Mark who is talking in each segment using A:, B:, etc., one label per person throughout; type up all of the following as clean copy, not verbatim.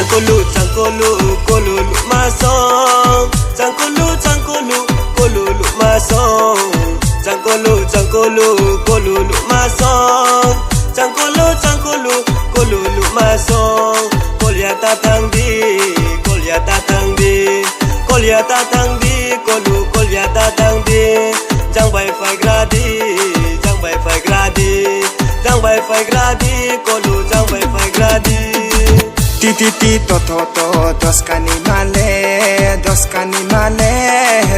A: kolulu masong kolulu masong kolulu masong kolulu masong kolya tatang di kolya tatang di kolya tatang di jang bai phai gradi kolu jang bai phai gradi
B: Ti to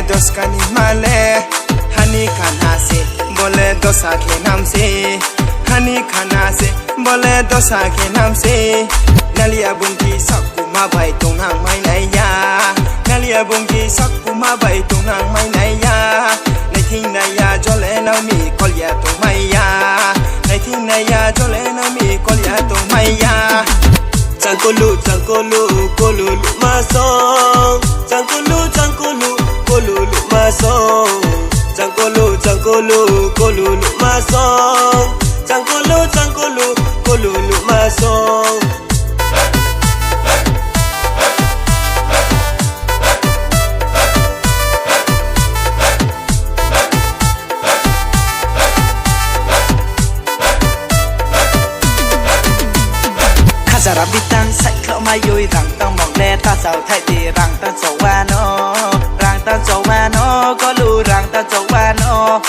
B: doskani male hani khana se bole dosa ke naam se hani khana se bole dosa ke naam se nalia bungi sakuma bai tonang mai nai ya nalia bungi sakuma bai tonang mai nai ya nai thing na ya jole na mi kolya to mai ya nai thing na ya jole na mi kolya to mai ya
A: kolulu masong kolulu masong kolulu masong kolulu masong
C: Zara bitang sai klo mai yui rang tang mong le ta sao thay thì rang ta châu wa no có lu rang ta châu wa no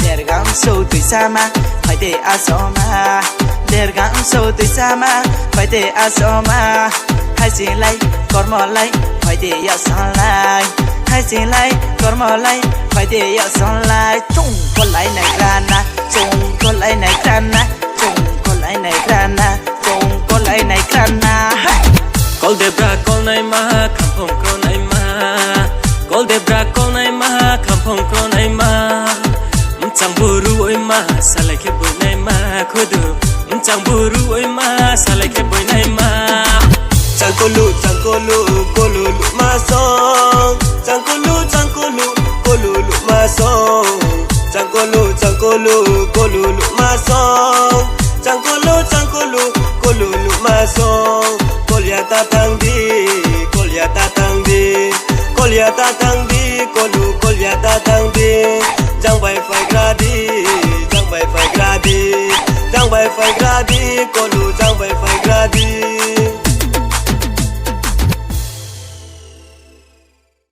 C: der gang so tui sama phải để asoma der gang so tui sama phải để asoma hai gì lai còn mò lai phải để ya san lai hai gì lai còn mò lai phải để ya san lai chung có lai này grana chung có lai này grana chung có lai này grana con lại này khana
A: col debra col này ma kampong col này ma col debra col này ma kampong col này ma chẳng buru oi ma salai ke boy này ma khodu chẳng buru oi ma salai ke boy này ma chẳng kolulu masong kolulu masong kolulu masong kolulu masong kolya tatang di kolya tatang di jang bai phai gradi